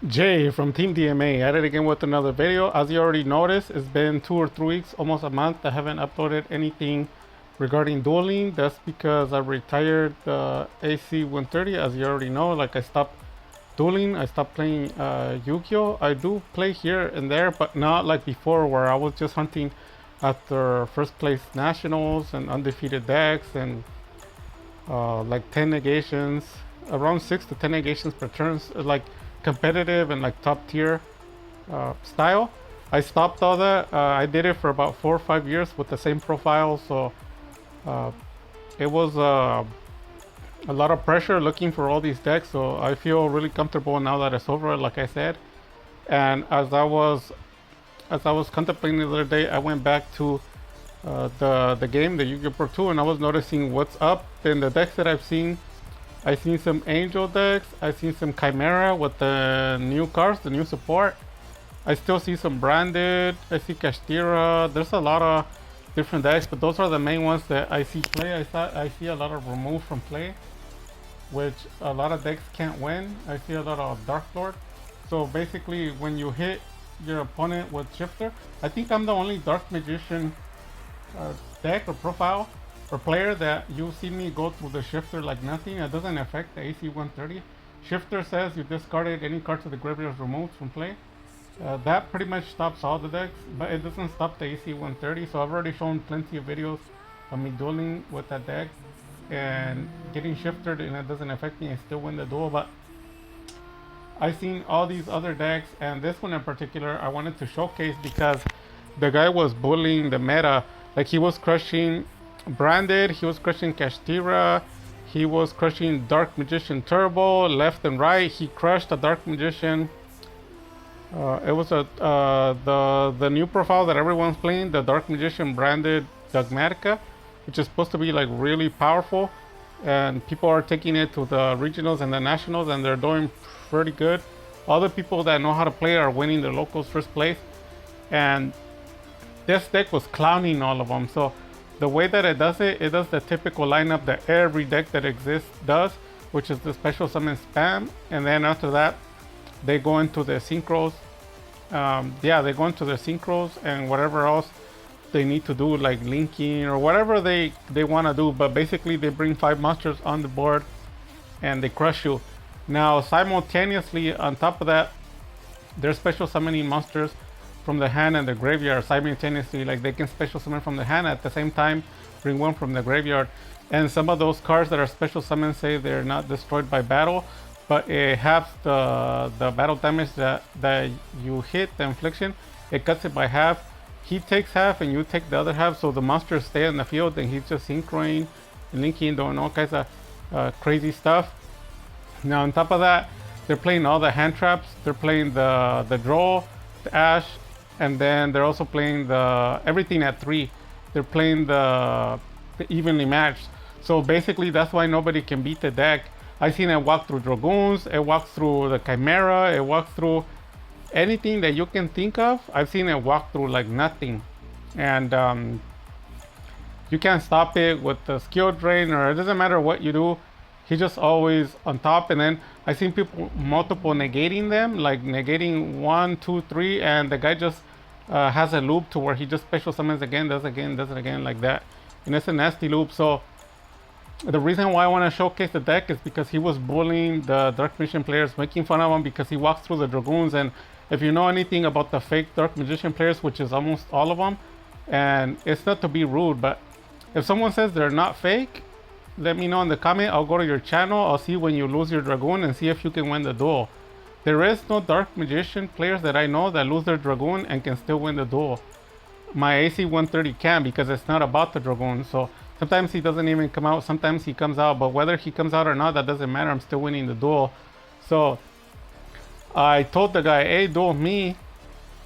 Jay from Team DMA at it again with another video. As you already noticed, it's been 2 or 3 weeks, almost a month. I haven't uploaded anything regarding dueling. That's because I retired the AC 130. As you already know, like I stopped dueling. I stopped playing Yu-Gi-Oh. I do play here and there, but not like before where I was just hunting after first place nationals and undefeated decks and like 10 negations, around 6 to 10 negations per turn, like competitive and like top tier style. I stopped all that. I did it for about 4 or 5 years with the same profile, so uh, it was a lot of pressure looking for all these decks. So I feel really comfortable now that it's over, like I said. And as I was contemplating the other day, I went back to the game, the Yu-Gi-Oh! Pro 2, and I was noticing what's up in the decks that I've seen. I've seen some Angel decks. I've seen some Chimera with the new cards, the new support. I still see some Branded. I see Kashtira. There's a lot of different decks, but those are the main ones that I see play. I see a lot of remove from play, which a lot of decks can't win. I see a lot of Dark Lord. So basically, when you hit your opponent with Shifter, I think I'm the only Dark Magician deck or profile or player that you see me go through the Shifter like nothing. It doesn't affect the AC 130. Shifter says you discarded any card to the graveyard removed from play. That pretty much stops all the decks, but it doesn't stop the AC 130. So I've already shown plenty of videos of me dueling with that deck and getting shifted, and it doesn't affect me. I still win the duel. But I've seen all these other decks, and this one in particular I wanted to showcase because the guy was bullying the meta. Like he was crushing Branded, he was crushing Kashtira, he was crushing Dark Magician Turbo left and right. He crushed a Dark Magician. It was the new profile that everyone's playing, the Dark Magician Branded Dogmatica, which is supposed to be like really powerful, and people are taking it to the regionals and the nationals, and they're doing pretty good. All the people that know how to play are winning the locals first place, and this deck was clowning all of them. So the way that it does the typical lineup that every deck that exists does, which is the special summon spam, and then after that they go into the synchros. They go into the synchros and whatever else they need to do, like linking or whatever they want to do. But basically, they bring 5 monsters on the board and they crush you. Now, simultaneously, on top of that, they're special summoning monsters from the hand and the graveyard simultaneously. Like they can special summon from the hand at the same time, bring one from the graveyard. And some of those cards that are special summons say they're not destroyed by battle, but it halves the battle damage that you hit, the infliction. It cuts it by half. He takes half and you take the other half, so the monsters stay in the field and he's just synchroing, linking, doing all kinds of crazy stuff. Now on top of that, they're playing all the hand traps. They're playing the draw, the ash, and then they're also playing the everything at 3. They're playing the evenly matched. So basically, that's why nobody can beat the deck. I've seen it walk through Dragoons, it walks through the Chimera, it walks through anything that you can think of. I've seen it walk through like nothing. And you can't stop it with the skill drain, or it doesn't matter what you do. He's just always on top. And then I've seen people multiple negating them, like negating 1, 2, 3, and the guy just has a loop to where he just special summons again, does it again, like that. And it's a nasty loop. So the reason why I want to showcase the deck is because he was bullying the Dark Magician players, making fun of them because he walks through the Dragoons. And if you know anything about the fake Dark Magician players, which is almost all of them, and it's not to be rude, but if someone says they're not fake, let me know in the comment. I'll go to your channel, I'll see when you lose your Dragoon and see if you can win the duel. There is no Dark Magician players that I know that lose their Dragoon and can still win the duel. My AC 130 can, because it's not about the Dragoon. So sometimes he doesn't even come out, sometimes he comes out, but whether he comes out or not, that doesn't matter. I'm still winning the duel. So I told the guy, hey, duel me.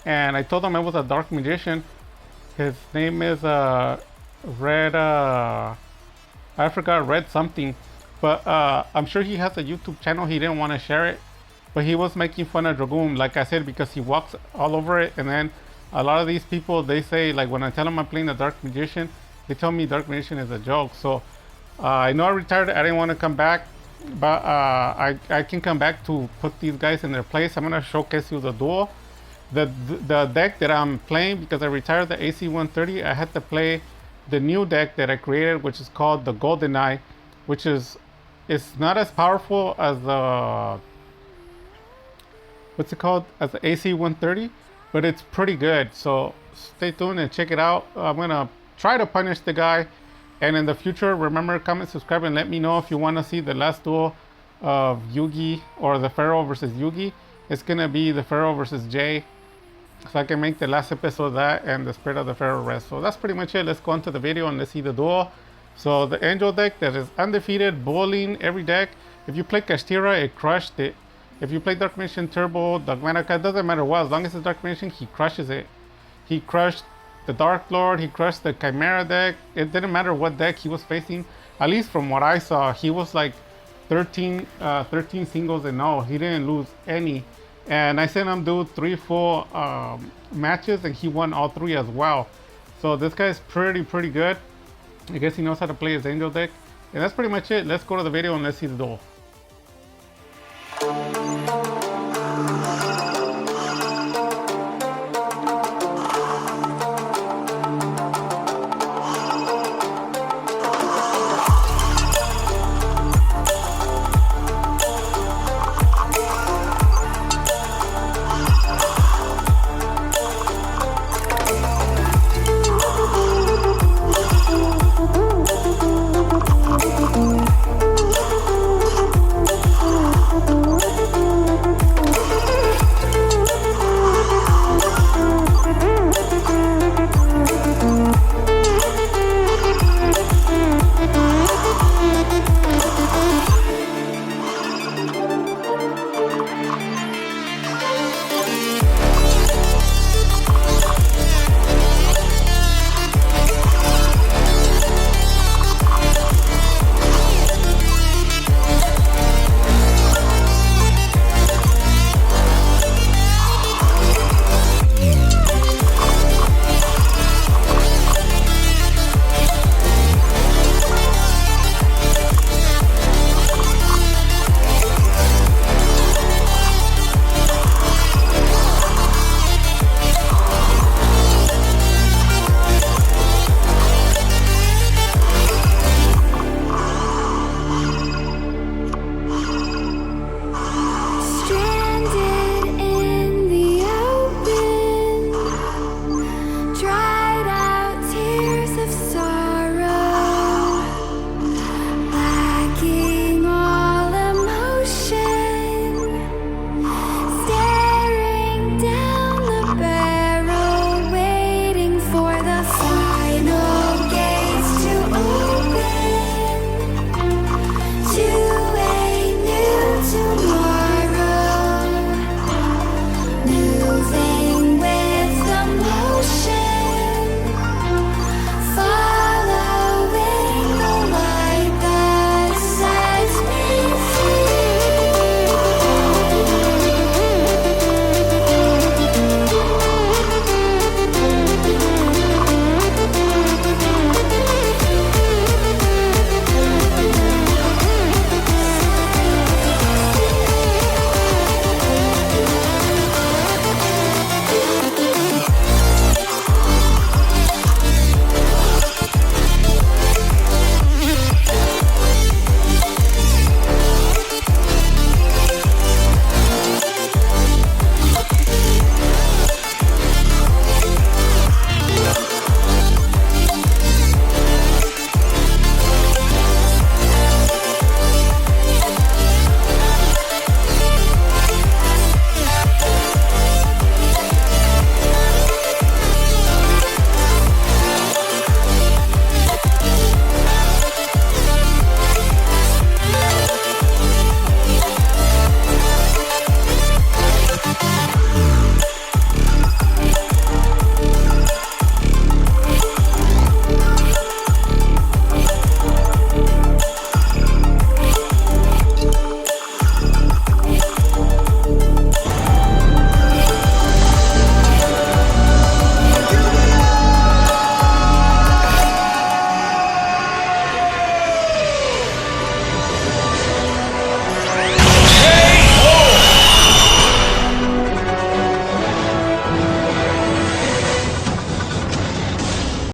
And I told him I was a Dark Magician. His name is Red, I forgot, Red something. But I'm sure he has a YouTube channel. He didn't want to share it. But he was making fun of Dragoon, like I said, because he walks all over it. And then a lot of these people, they say, like when I tell them I'm playing the Dark Magician, they tell me Dark Magician is a joke. So I know I retired. I didn't want to come back. but I can come back to put these guys in their place. I'm gonna showcase you the duel. The deck that I'm playing, because I retired the AC-130, I had to play the new deck that I created, which is called the GoldenEye, which is it's not as powerful as the what's it called as the AC-130, but it's pretty good. So stay tuned and check it out. I'm gonna try to punish the guy, and in the future, remember, comment, subscribe, and let me know if you want to see the last duel of Yugi or the Pharaoh versus Yugi. It's gonna be the Pharaoh versus Jay, so I can make the last episode of that and the Spirit of the Pharaoh rest. So that's pretty much it. Let's go into the video and let's see the duel. So the Angel deck that is undefeated, bowling every deck. If you play Kashtira, it crushed it. If you play Dark Magician Turbo, Dogmatica, it doesn't matter what, as long as it's Dark Magician, he crushes it. He crushed the Dark Lord, he crushed the Chimera deck. It didn't matter what deck he was facing. At least from what I saw, he was like 13 singles and no, he didn't lose any. And I sent him do 3 full matches and he won all 3 as well. So this guy's pretty good. I guess he knows how to play his Angel deck. And that's pretty much it. Let's go to the video and let's see the duel.